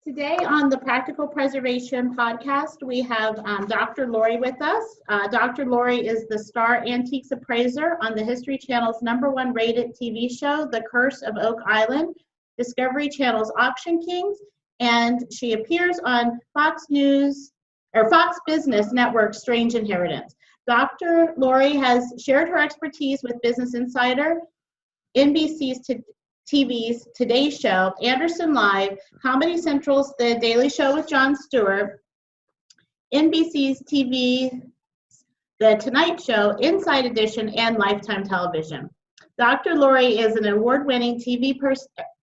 Today on the Practical Preservation podcast, we have Dr. Lori with us. Dr. Lori is the star antiques appraiser on the History Channel's #1 rated TV show, The Curse of Oak Island, Discovery Channel's Auction Kings, and she appears on Fox Business Network Strange Inheritance. Dr. Lori has shared her expertise with Business Insider, NBC's TV's Today Show, Anderson Live, Comedy Central's The Daily Show with Jon Stewart, NBC's TV, The Tonight Show, Inside Edition, and Lifetime Television. Dr. Lori is an award-winning TV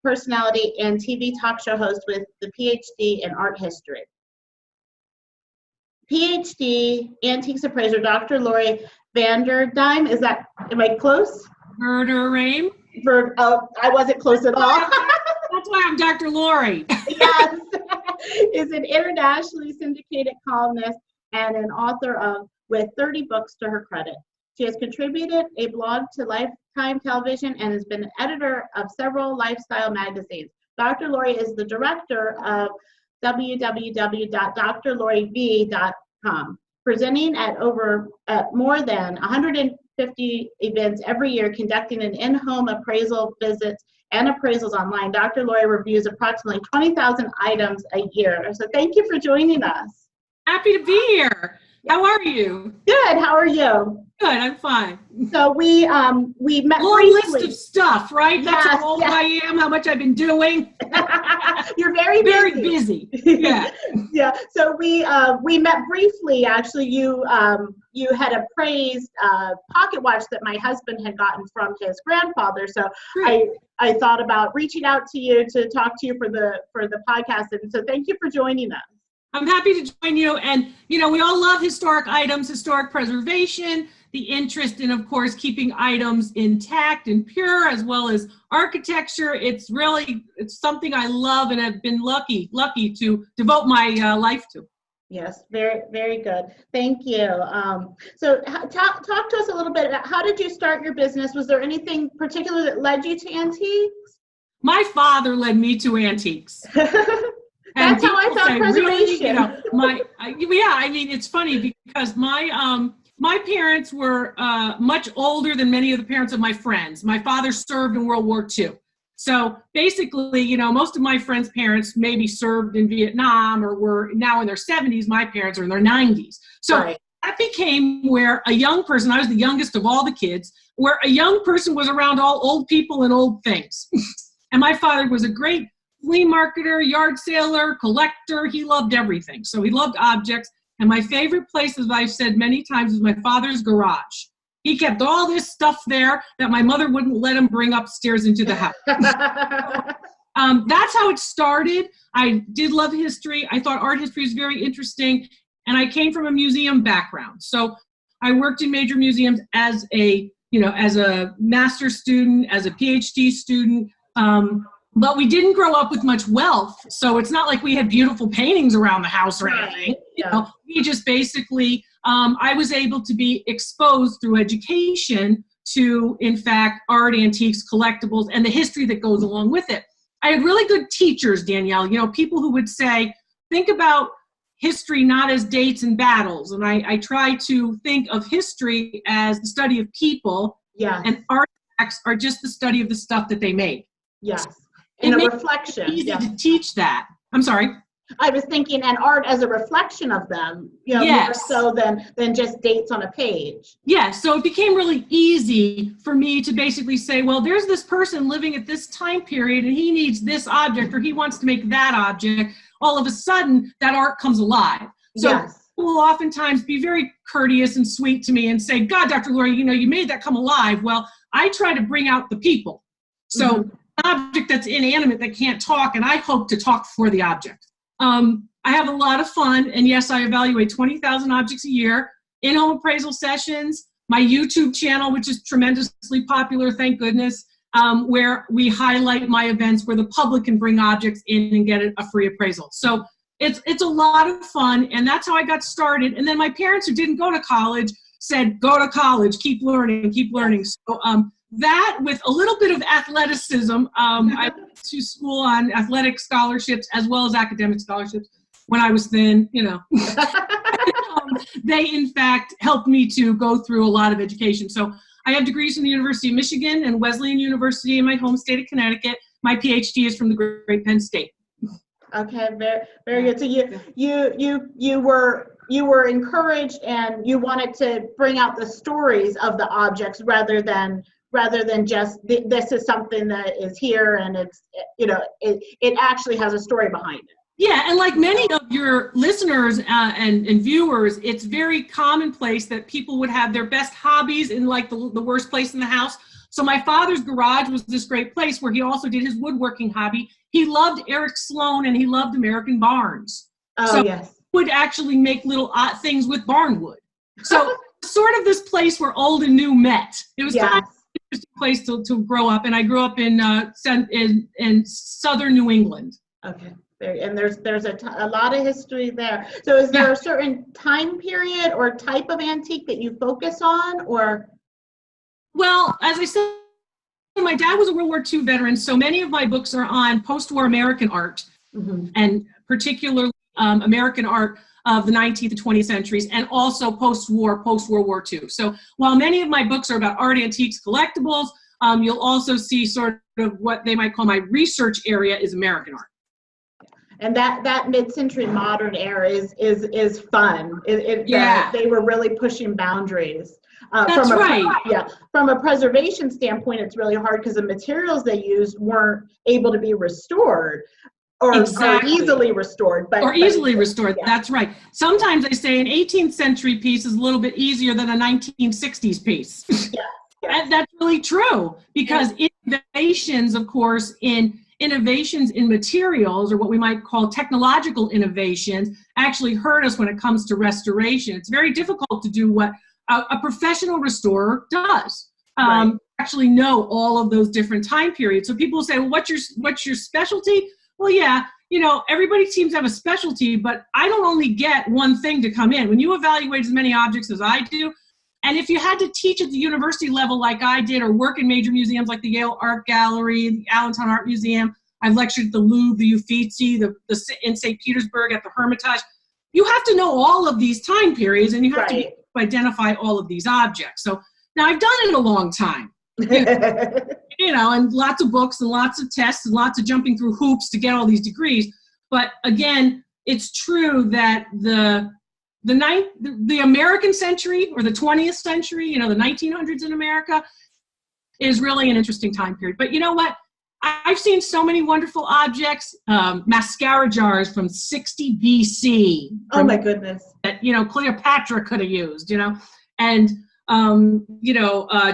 personality and TV talk show host with the PhD in art history. PhD Antiques Appraiser Dr. Lori Vanderdyne, am I close? Verderame. I wasn't close at all. That's why I'm Dr. Lori. Yes, is an internationally syndicated columnist and an author with 30 books to her credit. She has contributed a blog to Lifetime Television and has been an editor of several lifestyle magazines. Dr. Lori is the director of www.drloriv.com, presenting at more than 150 events every year, conducting an in-home appraisal visits and appraisals online. Dr. Lori reviews approximately 20,000 items a year. So thank you for joining us. Happy to be here. How are you? Good. How are you? Good. I'm fine. So we met long briefly. List of stuff, right? Yes, That's how old I am. How much I've been doing. You're very busy. Yeah. Yeah. So we met briefly. Actually, you had appraised a pocket watch that my husband had gotten from his grandfather. So Great. I thought about reaching out to you to talk to you for the podcast. And so thank you for joining us. I'm happy to join you. And, we all love historic items, historic preservation, the interest in, of course, keeping items intact and pure, as well as architecture. It's something I love and have been lucky to devote my life to. Yes, very, very good. Thank you. So talk to us a little bit about how did you start your business? Was there anything particular that led you to antiques? My father led me to antiques. That's how I found preservation. Really, it's funny because my parents were much older than many of the parents of my friends. My father served in World War II. So basically, most of my friends' parents maybe served in Vietnam or were now in their 70s. My parents are in their 90s. So right. That became where a young person, I was the youngest of all the kids, where a young person was around all old people and old things. And my father was a great flea marketer, yard sailor, collector. He loved everything. So he loved objects. And my favorite place, as I've said many times, is my father's garage. He kept all this stuff there that my mother wouldn't let him bring upstairs into the house. That's how it started. I did love history. I thought art history was very interesting. And I came from a museum background. So I worked in major museums as a master's student, as a PhD student. But we didn't grow up with much wealth, so it's not like we had beautiful paintings around the house or anything. Yeah. We just basically, I was able to be exposed through education to, in fact, art, antiques, collectibles, and the history that goes along with it. I had really good teachers, Danielle, people who would say, think about history not as dates and battles. And I try to think of history as the study of people, yes. And artifacts are just the study of the stuff that they made. Yes. And a reflection. Easy to teach that. I'm sorry. I was thinking, and art as a reflection of them, yes. More so than just dates on a page. Yeah, so it became really easy for me to basically say, well, there's this person living at this time period, and he needs this object, or he wants to make that object. All of a sudden, that art comes alive. So yes. People will oftentimes be very courteous and sweet to me and say, God, Dr. Lori, you made that come alive. Well, I try to bring out the people. So. Mm-hmm. Object that's inanimate that can't talk, and I hope to talk for the object. I have a lot of fun, and yes, I evaluate 20,000 objects a year, in-home appraisal sessions, my YouTube channel, which is tremendously popular, thank goodness, where we highlight my events where the public can bring objects in and get a free appraisal. So it's a lot of fun, and that's how I got started. And then my parents, who didn't go to college, said, go to college, keep learning. So that with a little bit of athleticism, I went to school on athletic scholarships as well as academic scholarships when I was thin, they in fact helped me to go through a lot of education. So I have degrees from the University of Michigan and Wesleyan University in my home state of Connecticut. My PhD is from the Great Penn State. Okay, very, very good. So you were encouraged and you wanted to bring out the stories of the objects rather than just this is something that is here and it's it actually has a story behind it. Yeah, and like many of your listeners and viewers, it's very commonplace that people would have their best hobbies in like the worst place in the house. So my father's garage was this great place where he also did his woodworking hobby. He loved Eric Sloan and he loved American barns. Oh, so yes. He would actually make little odd things with barn wood. So sort of this place where old and new met. It was kind of an interesting place to grow up. And I grew up in southern New England. Okay. And there's a lot of history there. So is there a certain time period or type of antique that you focus on, or? Well, as I said, my dad was a World War II veteran, so many of my books are on post-war American art, and particularly American art of the 19th and 20th centuries, and also post-war, post-World War II. So while many of my books are about art, antiques, collectibles, you'll also see sort of what they might call my research area is American art. And that mid-century modern era is fun. They were really pushing boundaries. That's right. From a preservation standpoint, it's really hard because the materials they used weren't able to be restored or easily restored. Restored. That's right. Sometimes I say an 18th century piece is a little bit easier than a 1960s piece. And that's really true because innovations, of course, innovations in materials, or what we might call technological innovations, actually hurt us when it comes to restoration. It's very difficult to do what a professional restorer does. Actually know all of those different time periods. So people say, well, what's your specialty? Well, everybody seems to have a specialty, but I don't only get one thing to come in. When you evaluate as many objects as I do, and if you had to teach at the university level like I did, or work in major museums like the Yale Art Gallery, the Allentown Art Museum, I've lectured at the Louvre, the Uffizi, in St. Petersburg at the Hermitage, you have to know all of these time periods and you have to be able to identify all of these objects. So now I've done it a long time, and lots of books and lots of tests and lots of jumping through hoops to get all these degrees. But again, it's true that the American century, or the 20th century, the 1900s in America, is really an interesting time period. But you know what? I've seen so many wonderful objects, mascara jars from 60 BC. Oh my goodness. That, Cleopatra could have used, and,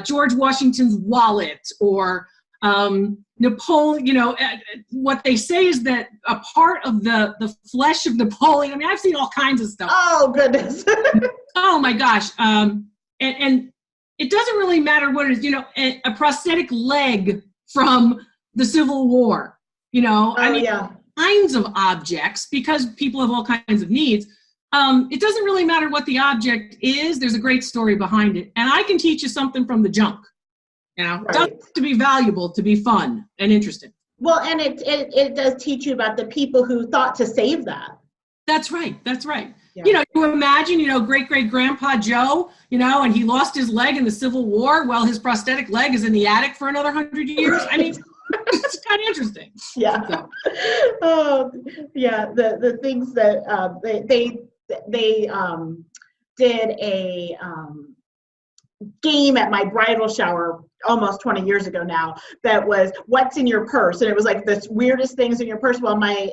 George Washington's wallet, or Napoleon, what they say is that a part of the flesh of Napoleon, I've seen all kinds of stuff. Oh, goodness. Oh, my gosh. And it doesn't really matter what it is, a prosthetic leg from the Civil War, kinds of objects, because people have all kinds of needs. It doesn't really matter what the object is. There's a great story behind it. And I can teach you something from the junk. It doesn't have to be valuable to be fun and interesting. Well, and it does teach you about the people who thought to save that. That's right. Yeah. You imagine, great-great-grandpa Joe, and he lost his leg in the Civil War. Well, his prosthetic leg is in the attic for another 100 years. It's kind of interesting. Yeah. So. Oh, yeah. The things that they did a game at my bridal shower almost 20 years ago now that was what's in your purse, and it was like the weirdest things in your purse. Well, my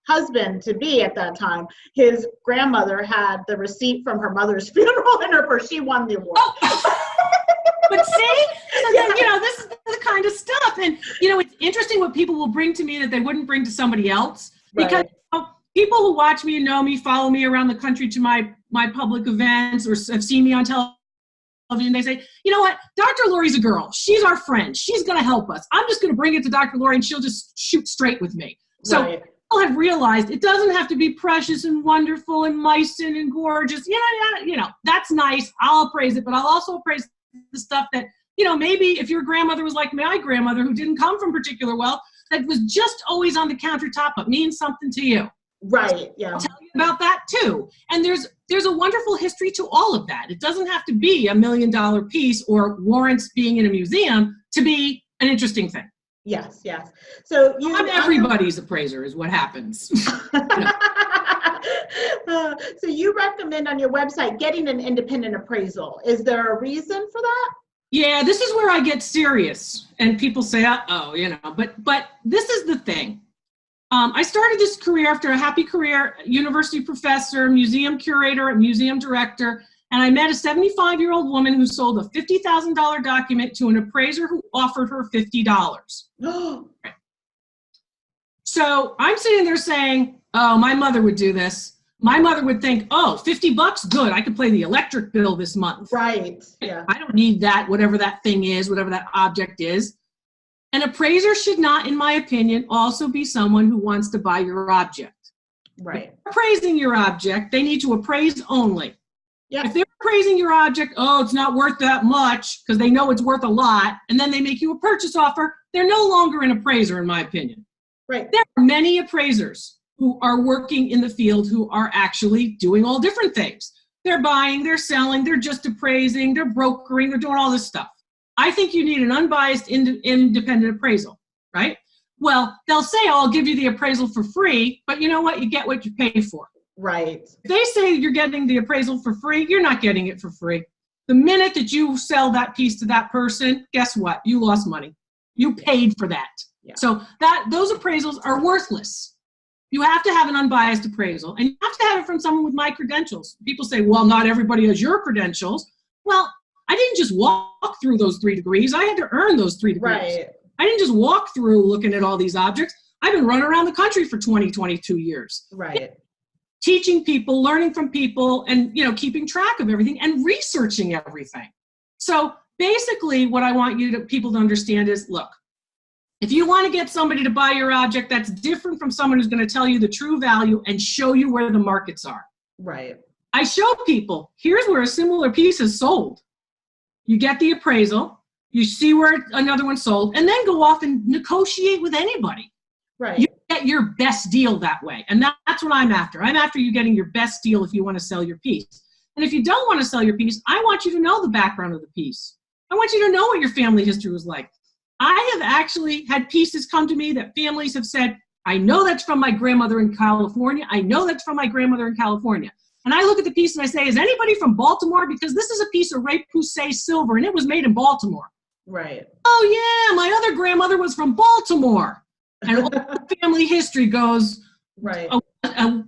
husband to be at that time, his grandmother had the receipt from her mother's funeral in her purse. She won the award. Oh. But see, this is the kind of stuff, and it's interesting what people will bring to me that they wouldn't bring to somebody else, because people who watch me and know me, follow me around the country to my public events, or have seen me on television, they say, you know what, Dr. Lori's a girl. She's our friend. She's going to help us. I'm just going to bring it to Dr. Lori and she'll just shoot straight with me. So people have realized it doesn't have to be precious and wonderful and Meissen and gorgeous. That's nice. I'll appraise it, but I'll also appraise the stuff that, maybe if your grandmother was like my grandmother who didn't come from particular wealth, that was just always on the countertop but means something to you. Right, yeah. I'll tell you about that too. And there's a wonderful history to all of that. It doesn't have to be $1 million piece or warrants being in a museum to be an interesting thing. Yes, yes. So I'm everybody's appraiser is what happens. So you recommend on your website getting an independent appraisal. Is there a reason for that? Yeah, this is where I get serious and people say, but this is the thing. I started this career after a happy career, university professor, museum curator, and museum director, and I met a 75-year-old woman who sold a $50,000 document to an appraiser who offered her $50. So I'm sitting there saying, oh, my mother would do this. My mother would think, oh, $50, good, I could pay the electric bill this month. Right, yeah. I don't need that, whatever that thing is, whatever that object is. An appraiser should not, in my opinion, also be someone who wants to buy your object. Right. If they're appraising your object, they need to appraise only. Yeah. If they're appraising your object, oh, it's not worth that much, because they know it's worth a lot, and then they make you a purchase offer, they're no longer an appraiser, in my opinion. Right. There are many appraisers who are working in the field who are actually doing all different things. They're buying, they're selling, they're just appraising, they're brokering, they're doing all this stuff. I think you need an unbiased, independent appraisal, right? Well, they'll say, oh, I'll give you the appraisal for free, but you know what? You get what you pay for. Right. If they say you're getting the appraisal for free, you're not getting it for free. The minute that you sell that piece to that person, guess what? You lost money. You paid for that. Yeah. So those appraisals are worthless. You have to have an unbiased appraisal, and you have to have it from someone with my credentials. People say, well, not everybody has your credentials. Well, I didn't just walk through those 3 degrees. I had to earn those 3 degrees. Right. I didn't just walk through looking at all these objects. I've been running around the country for 22 years. Right. Teaching people, learning from people, and keeping track of everything and researching everything. So basically what I want people to understand is, look, if you want to get somebody to buy your object, that's different from someone who's going to tell you the true value and show you where the markets are. Right. I show people, here's where a similar piece is sold. You get the appraisal, you see where another one sold, and then go off and negotiate with anybody. Right. You get your best deal that way. And that's what I'm after. I'm after you getting your best deal if you want to sell your piece. And if you don't want to sell your piece, I want you to know the background of the piece. I want you to know what your family history was like. I have actually had pieces come to me that families have said, I know that's from my grandmother in California. I know that's from my grandmother in California. And I look at the piece and I say, is anybody from Baltimore? Because this is a piece of Ray Poussey silver and it was made in Baltimore. Right. Oh yeah, my other grandmother was from Baltimore. And all the family history goes right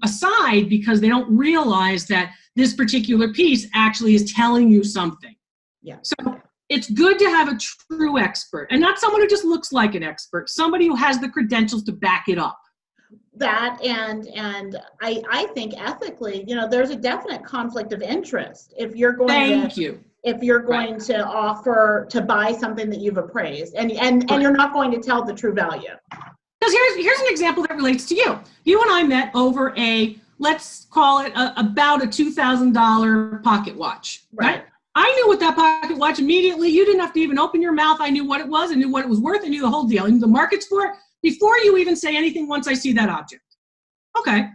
aside because they don't realize that this particular piece actually is telling you something. Yeah. So it's good to have a true expert and not someone who just looks like an expert, somebody who has the credentials to back it up. That and I think ethically, there's a definite conflict of interest if you're going to offer to buy something that you've appraised and you're not going to tell the true value. Because here's an example that relates to you. You and I met over let's call it about a $2,000 pocket watch, right? I knew what that pocket watch immediately. You didn't have to even open your mouth. I knew what it was. I knew what it was worth. I knew the whole deal. I knew the markets for it before you even say anything once I see that object. Okay.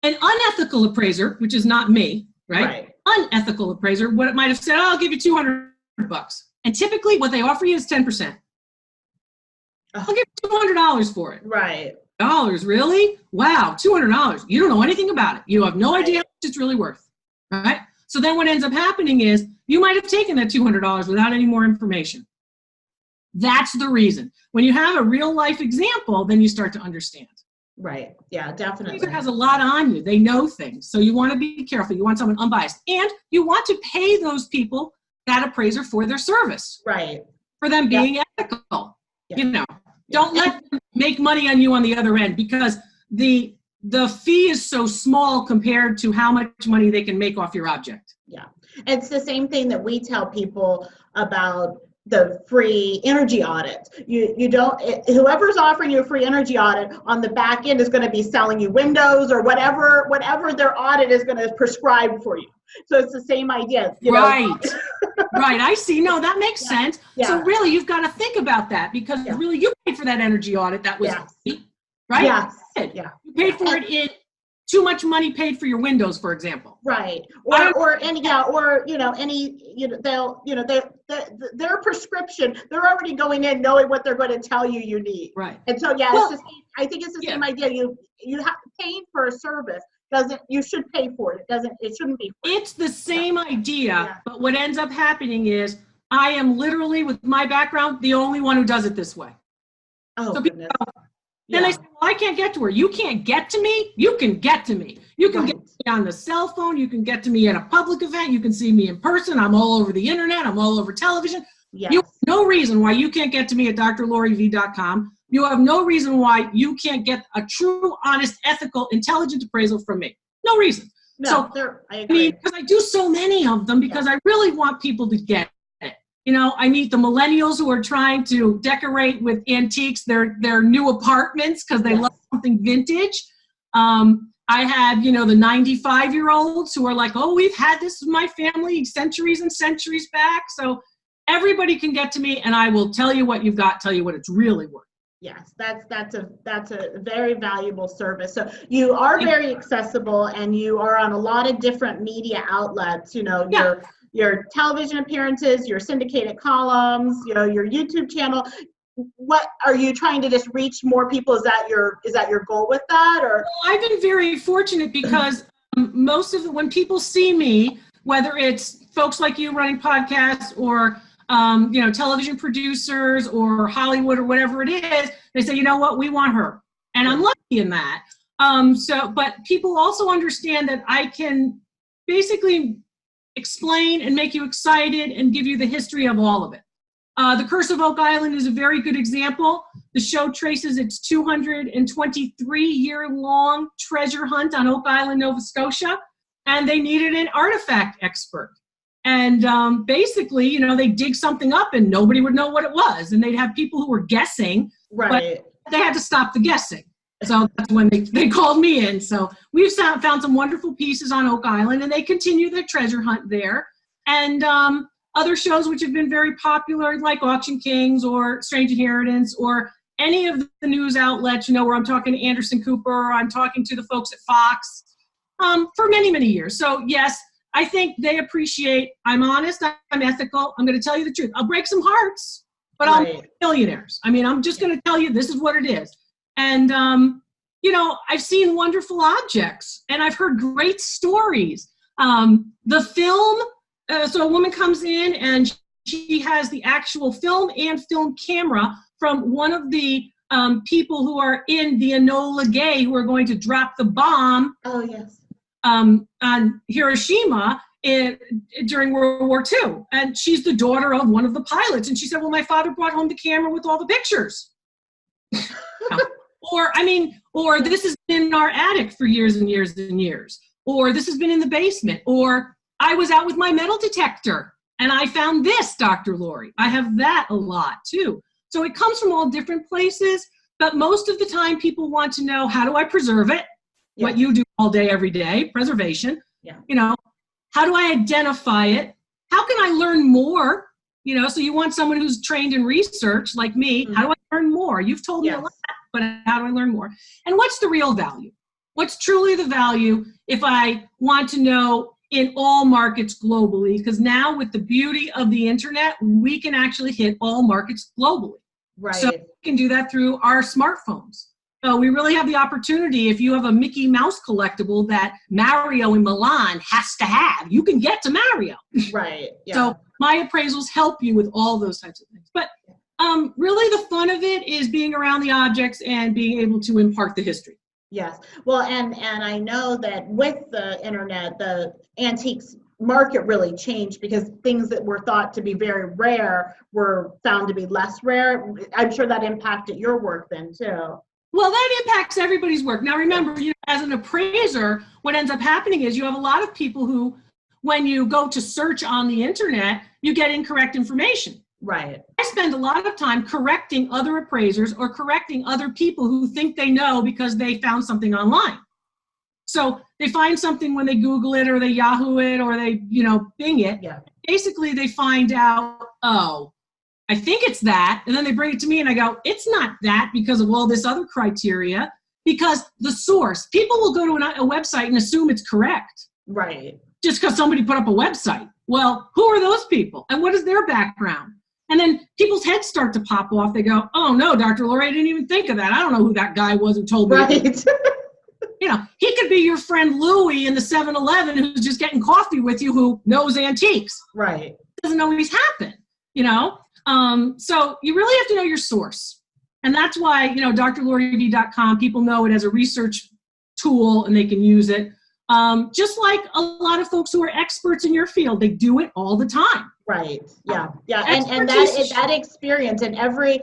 An unethical appraiser, which is not me, right? Unethical appraiser, what it might have said, oh, I'll give you $200. And typically what they offer you is 10%. I'll give you $200 for it. Right. Dollars, really? Wow, $200. You don't know anything about it. You have no idea how much it's really worth, right? So then what ends up happening is you might have taken that $200 without any more information. That's the reason. When you have a real life example, then you start to understand. Right. Yeah, definitely. It has a lot on you. They know things. So you want to be careful. You want someone unbiased. And you want to pay those people, that appraiser, for their service. Right. For them being ethical. Yeah. Don't let them make money on you on the other end because the fee is so small compared to how much money they can make off your object. Yeah. It's the same thing that we tell people about the free energy audit. You don't, whoever's offering you a free energy audit on the back end is going to be selling you windows or whatever their audit is going to prescribe for you. So it's the same idea, you know? Right. Right. I see. No, that makes sense. Yeah. So really, you've got to think about that because really you paid for that energy audit. That was free, right? Yes. Yeah. You paid for it in too much money paid for your windows, for example. Right. Or their prescription, they're already going in knowing what they're going to tell you need. Right. And so I think it's the same idea. You have to pay for a service. You should pay for it. It shouldn't be free. It's the same idea, but what ends up happening is I am literally, with my background, the only one who does it this way. Oh, so goodness. Then I say, well, I can't get to her. You can't get to me. You can get to me. You can get to me on the cell phone. You can get to me at a public event. You can see me in person. I'm all over the internet. I'm all over television. Yes. You have no reason why you can't get to me at drloriv.com. You have no reason why you can't get a true, honest, ethical, intelligent appraisal from me. No reason. No, I agree. mean, because I do so many of them because I really want people to get it. You know, I meet the millennials who are trying to decorate with antiques their new apartments because they love something vintage. I have, the 95-year-olds who are like, oh, we've had this with my family centuries and centuries back. So everybody can get to me and I will tell you what you've got, tell you what it's really worth. Yes, that's a very valuable service. So you are very accessible and you are on a lot of different media outlets, your television appearances, your syndicated columns, your YouTube channel. What are you trying to just reach more people? Is that your goal with that? Or well, I've been very fortunate because when people see me, whether it's folks like you running podcasts or television producers or Hollywood or whatever it is, they say, you know what, we want her. And I'm lucky in that. But people also understand that I can basically explain and make you excited and give you the history of all of it. The Curse of Oak Island is a very good example. The show traces its 223-year-long treasure hunt on Oak Island, Nova Scotia, and they needed an artifact expert. And basically, they dig something up and nobody would know what it was. And they'd have people who were guessing, but they had to stop the guessing. So that's when they called me in. So we've found some wonderful pieces on Oak Island and they continue their treasure hunt there. And other shows which have been very popular, like Auction Kings or Strange Inheritance or any of the news outlets, where I'm talking to Anderson Cooper, or I'm talking to the folks at Fox for many, many years. So yes, I think they appreciate I'm honest, I'm ethical, I'm going to tell you the truth. I'll break some hearts, but I'm millionaires. I mean, I'm just going to tell you this is what it is. And, I've seen wonderful objects and I've heard great stories. The film, so a woman comes in and she has the actual film and film camera from one of the people who are in the Enola Gay who are going to drop the bomb. Oh, yes. On Hiroshima during World War II. And she's the daughter of one of the pilots. And she said, well, my father brought home the camera with all the pictures. Or this has been in our attic for years and years and years. Or this has been in the basement. Or I was out with my metal detector and I found this, Dr. Lori. I have that a lot too. So it comes from all different places, but most of the time people want to know, how do I preserve it? Yeah. What you do all day, every day, preservation. Yeah. How do I identify it? How can I learn more? So you want someone who's trained in research like me. Mm-hmm. How do I learn more? You've told me a lot, but how do I learn more? And what's the real value? What's truly the value if I want to know in all markets globally? Because now with the beauty of the internet, we can actually hit all markets globally. Right. So we can do that through our smartphones. So we really have the opportunity, if you have a Mickey Mouse collectible that Mario in Milan has to have, you can get to Mario. Right. Yeah. So my appraisals help you with all those types of things. But really the fun of it is being around the objects and being able to impart the history. Yes. Well, and I know that with the internet, the antiques market really changed because things that were thought to be very rare were found to be less rare. I'm sure that impacted your work then too. Well, that impacts everybody's work. Now, remember, as an appraiser, what ends up happening is you have a lot of people who, when you go to search on the internet, you get incorrect information. Right. I spend a lot of time correcting other appraisers or correcting other people who think they know because they found something online. So they find something when they Google it or they Yahoo it or they, Bing it. Yeah. Basically, they find out, oh, I think it's that. And then they bring it to me and I go, it's not that because of all this other criteria, because the source, people will go to a website and assume it's correct. Right. Just because somebody put up a website. Well, who are those people? And what is their background? And then people's heads start to pop off. They go, oh no, Dr. Lori, I didn't even think of that. I don't know who that guy was who told me. Right. He could be your friend Louie in the 7-Eleven who's just getting coffee with you who knows antiques. Right. Doesn't always happen, So you really have to know your source. And that's why, drloriv.com, people know it as a research tool and they can use it. Just like a lot of folks who are experts in your field, they do it all the time. Right. Yeah. Yeah. And that experience and every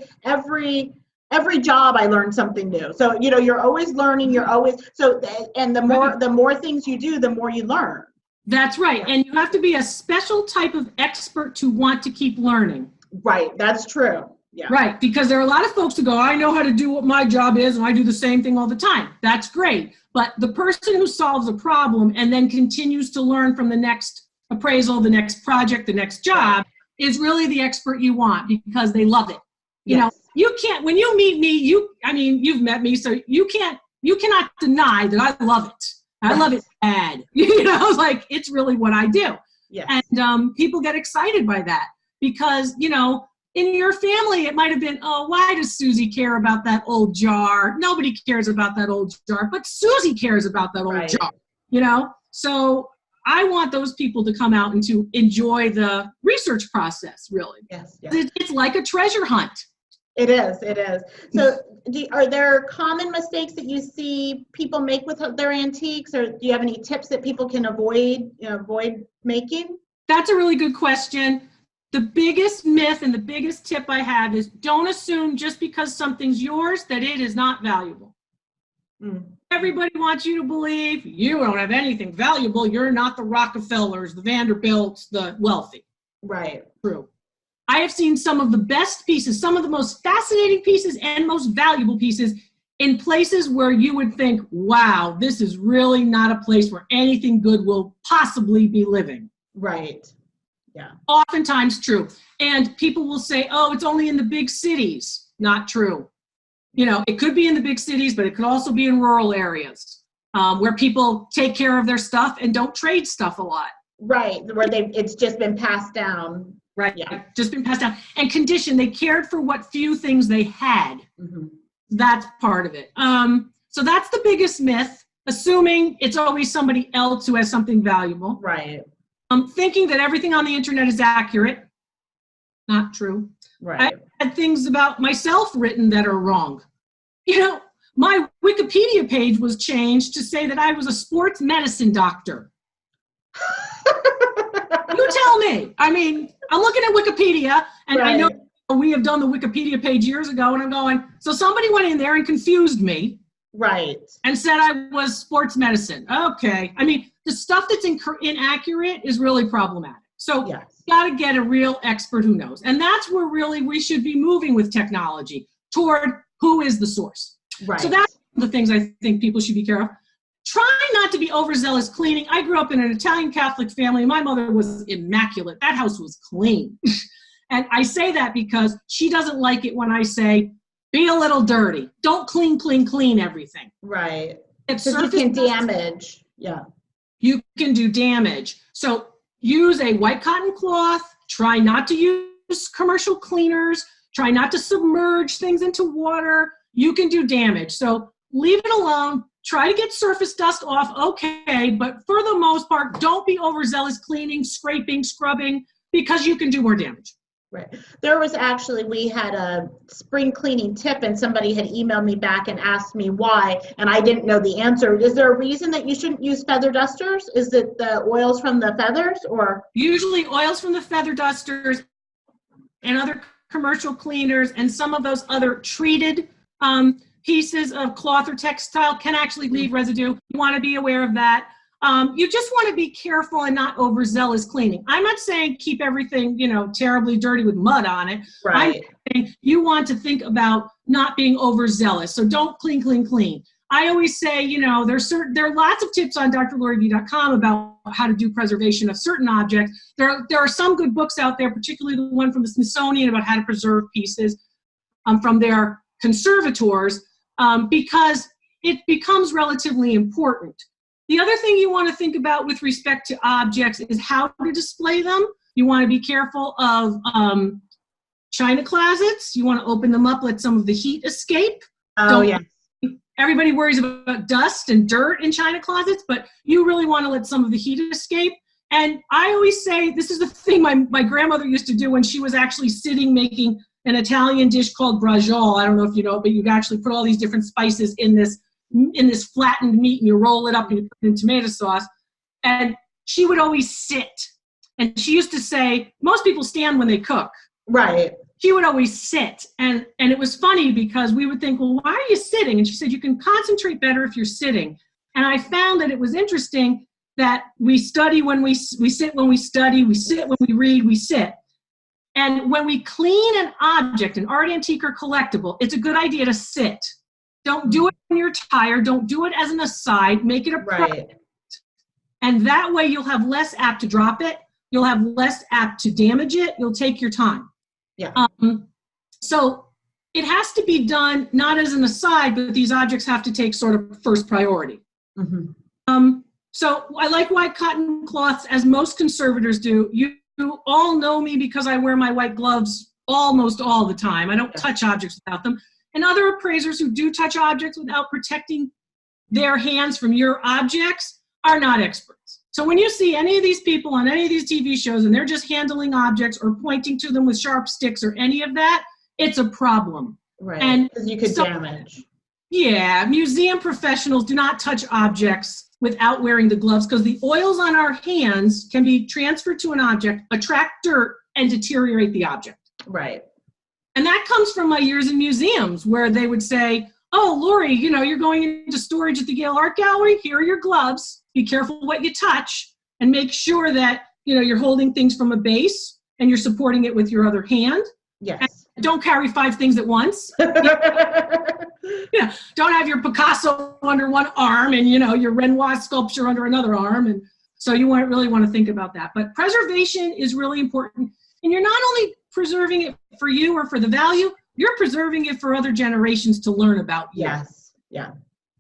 job I learned something new. So, you're always learning, and the more things you do, the more you learn. That's right. And you have to be a special type of expert to want to keep learning. Right. That's true. Yeah. Right. Because there are a lot of folks who go, I know how to do what my job is and I do the same thing all the time. That's great. But the person who solves a problem and then continues to learn from the next appraisal, the next project, the next job is really the expert you want because they love it. You can't, when you meet me, you've met me, so you cannot deny that I love it. I love it bad. It's really what I do. Yes. And people get excited by that because, in your family, it might have been, oh, why does Susie care about that old jar? Nobody cares about that old jar, but Susie cares about that old jar, So I want those people to come out and to enjoy the research process, really. Yes. It's like a treasure hunt. It is. So are there common mistakes that you see people make with their antiques, or do you have any tips that people can avoid making? That's a really good question. The biggest myth and the biggest tip I have is don't assume just because something's yours that it is not valuable. Everybody wants you to believe you don't have anything valuable. You're not the Rockefellers, the Vanderbilts, the wealthy. Right. True. I have seen some of the best pieces, some of the most fascinating pieces and most valuable pieces in places where you would think, wow, this is really not a place where anything good will possibly be living. Right. Yeah. Oftentimes true. And people will say, oh, it's only in the big cities. Not true. It could be in the big cities, but it could also be in rural areas where people take care of their stuff and don't trade stuff a lot. Right. Where it's just been passed down. Right. Yeah. Just been passed down and conditioned. They cared for what few things they had. Mm-hmm. That's part of it. So that's the biggest myth, assuming it's always somebody else who has something valuable. Right. Thinking that everything on the internet is accurate. Not true. Right. I had things about myself written that are wrong. My Wikipedia page was changed to say that I was a sports medicine doctor. You tell me. I'm looking at Wikipedia, and I know we have done the Wikipedia page years ago, and I'm going, so somebody went in there and confused me. Right. And said I was sports medicine. Okay. The stuff that's inaccurate is really problematic. So you got to get a real expert who knows. And that's where really we should be moving with technology toward who is the source. Right. So that's the things I think people should be careful of. Try not to be overzealous cleaning. I grew up in an Italian Catholic family. My mother was immaculate. That house was clean. And I say that because she doesn't like it when I say, be a little dirty. Don't clean everything. Right. Because you can damage. Yeah. You can do damage. So use a white cotton cloth. Try not to use commercial cleaners. Try not to submerge things into water. You can do damage. So leave it alone. Try to get surface dust off, okay, but for the most part, don't be overzealous cleaning, scraping, scrubbing, because you can do more damage. Right. There was we had a spring cleaning tip, and somebody had emailed me back and asked me why, and I didn't know the answer. Is there a reason that you shouldn't use feather dusters? Is it the oils from the feathers, or? Usually oils from the feather dusters and other commercial cleaners and some of those other treated pieces of cloth or textile can actually leave residue. You want to be aware of that. You just want to be careful and not overzealous cleaning. I'm not saying keep everything, terribly dirty with mud on it. Right. I'm saying you want to think about not being overzealous. So don't clean, clean, clean. I always say, there are lots of tips on drloriv.com about how to do preservation of certain objects. There are some good books out there, particularly the one from the Smithsonian about how to preserve pieces from their conservators, because it becomes relatively important. The other thing you want to think about with respect to objects is how to display them. You want to be careful of china closets. You want to open them up, let some of the heat escape. Oh, yeah. Everybody worries about dust and dirt in china closets, but you really want to let some of the heat escape. And I always say, this is the thing my grandmother used to do when she was actually sitting making an Italian dish called braciole. I don't know if you know, but you actually put all these different spices in this flattened meat, and you roll it up and you put it in tomato sauce. And she would always sit. And she used to say, most people stand when they cook. Right. She would always sit. And it was funny because we would think, well, why are you sitting? And she said, you can concentrate better if you're sitting. And I found that it was interesting that we study when we sit when we study, we sit when we read, we sit. And when we clean an object, an art, antique, or collectible, it's a good idea to sit. Don't do it when you're tired. Don't do it as an aside. Make it a project. Right. And that way you'll have less apt to drop it. You'll have less apt to damage it. You'll take your time. Yeah. So it has to be done not as an aside, but these objects have to take sort of first priority. Mm-hmm. So I like white cotton cloths, as most conservators do. You all know me because I wear my white gloves almost all the time. I don't touch objects without them. And other appraisers who do touch objects without protecting their hands from your objects are not experts. So when you see any of these people on any of these TV shows and they're just handling objects or pointing to them with sharp sticks or any of that, it's a problem. Right. And because you could damage. Yeah, museum professionals do not touch objects without wearing the gloves because the oils on our hands can be transferred to an object, attract dirt, and deteriorate the object. Right. And that comes from my years in museums where they would say, oh, Lori, you're going into storage at the Yale Art Gallery. Here are your gloves. Be careful what you touch and make sure that, you're holding things from a base and you're supporting it with your other hand. Yes. And don't carry 5 things at once. Don't have your Picasso under one arm and, your Renoir sculpture under another arm. And so you really want to think about that. But preservation is really important. And you're not only preserving it for you or for the value, you're preserving it for other generations to learn about you. Yes. Yeah.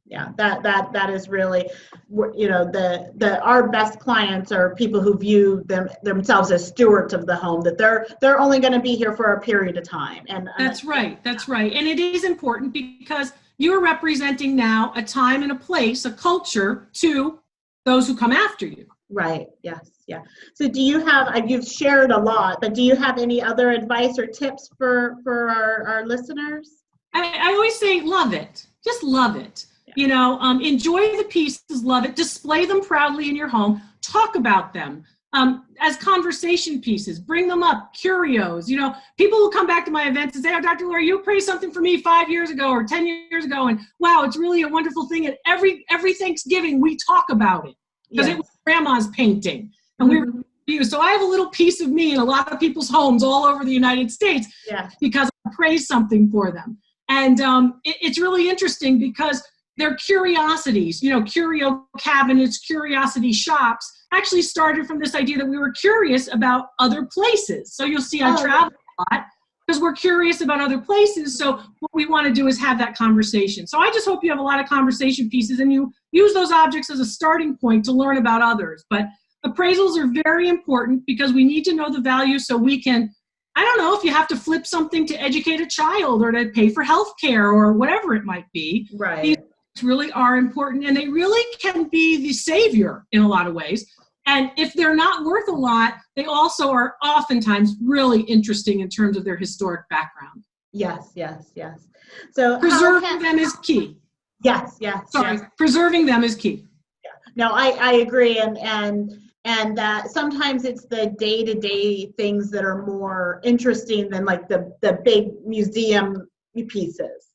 Yeah. That is really, our best clients are people who view themselves as stewards of the home, that they're only going to be here for a period of time. And that's right. That's right. And it is important because you're representing now a time and a place, a culture to those who come after you. Right. Yes. Yeah. So do you have, you've shared a lot, but do you have any other advice or tips for our listeners? I always say, love it. Just love it. Yeah. Enjoy the pieces, love it. Display them proudly in your home. Talk about them as conversation pieces. Bring them up. Curios. People will come back to my events and say, oh, Dr. Lori, you praised something for me 5 years ago or 10 years ago. And wow, it's really a wonderful thing. And every Thanksgiving, we talk about it because it was grandma's painting. And we were So I have a little piece of me in a lot of people's homes all over the United States because I praise something for them. And it's really interesting because their curiosities, curio cabinets, curiosity shops, actually started from this idea that we were curious about other places. So you'll see I travel a lot because we're curious about other places. So what we want to do is have that conversation. So I just hope you have a lot of conversation pieces and you use those objects as a starting point to learn about others. But appraisals are very important because we need to know the value so we can, I don't know, if you have to flip something to educate a child or to pay for health care or whatever it might be. Right. These really are important and they really can be the savior in a lot of ways. And if they're not worth a lot, they also are oftentimes really interesting in terms of their historic background. Yes, yes, yes. So preserving them is key. Yes, yes. Sorry, yes. Preserving them is key. Yeah. No, I agree, and that sometimes it's the day-to-day things that are more interesting than like the big museum pieces.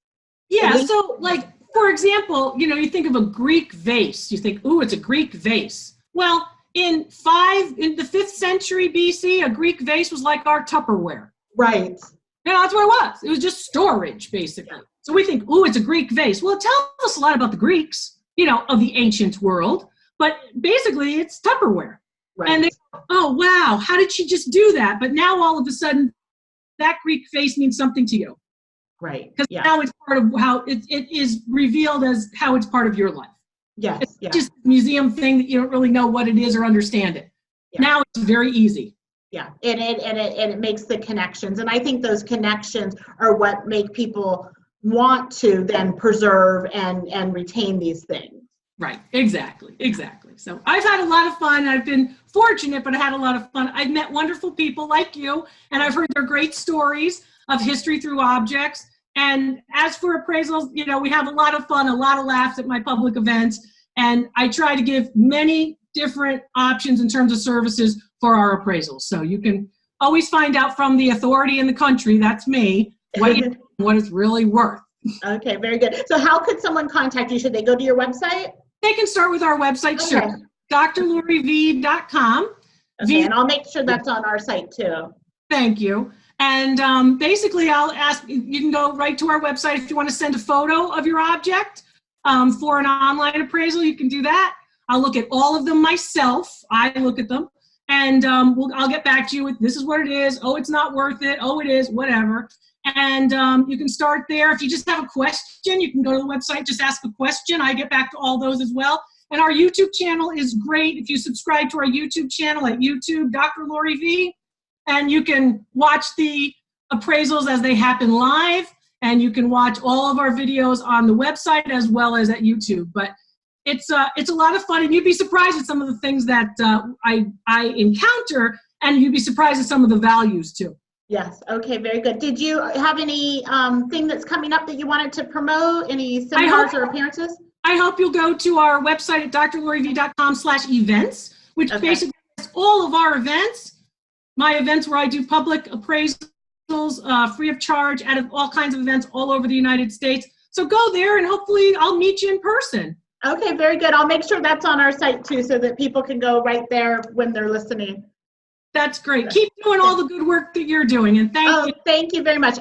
Yeah, so like for example, you think of a Greek vase. You think, ooh, it's a Greek vase. Well, in the 5th century BC, a Greek vase was like our Tupperware. Right. That's what it was. It was just storage, basically. Yeah. So we think, ooh, it's a Greek vase. Well, it tells us a lot about the Greeks, of the ancient world. But basically, it's Tupperware. Right. And they go, oh, wow, how did she just do that? But now all of a sudden, that Greek vase means something to you. Right. Because now it's part of how it is revealed as how it's part of your life. Yes. It's just a museum thing that you don't really know what it is or understand it. Yeah. Now it's very easy. Yeah, and it makes the connections, and I think those connections are what make people want to then preserve and retain these things. Right, exactly. So I've had a lot of fun. I've been fortunate, but I had a lot of fun. I've met wonderful people like you, and I've heard their great stories of history through objects. And as for appraisals, we have a lot of fun, a lot of laughs at my public events, and I try to give many different options in terms of services for our appraisals. So you can always find out from the authority in the country, that's me, what it's really worth. Okay, very good. So how could someone contact you? Should they go to your website? They can start with our website, okay. Sure. drloriv.com. Okay, and I'll make sure that's on our site too. Thank you. And basically, I'll ask, you can go right to our website if you want to send a photo of your object for an online appraisal, you can do that. I'll look at all of them myself. I look at them. And I'll get back to you with, this is what it is. Oh, it's not worth it. Oh, it is, whatever. And you can start there. If you just have a question, you can go to the website, just ask a question. I get back to all those as well. And our YouTube channel is great. If you subscribe to our YouTube channel at YouTube, Dr. Lori V, and you can watch the appraisals as they happen live, and you can watch all of our videos on the website as well as at YouTube. But it's a lot of fun, and you'd be surprised at some of the things that I encounter, and you'd be surprised at some of the values too. Yes. Okay. Very good. Did you have any thing that's coming up that you wanted to promote? Any seminars or appearances? I hope you'll go to our website at drloriv.com/events, which basically has all of our events. My events where I do public appraisals free of charge at all kinds of events all over the United States. So go there, and hopefully I'll meet you in person. Okay, very good. I'll make sure that's on our site too, so that people can go right there when they're listening. That's great. Keep doing all the good work that you're doing, and thank you. Thank you very much.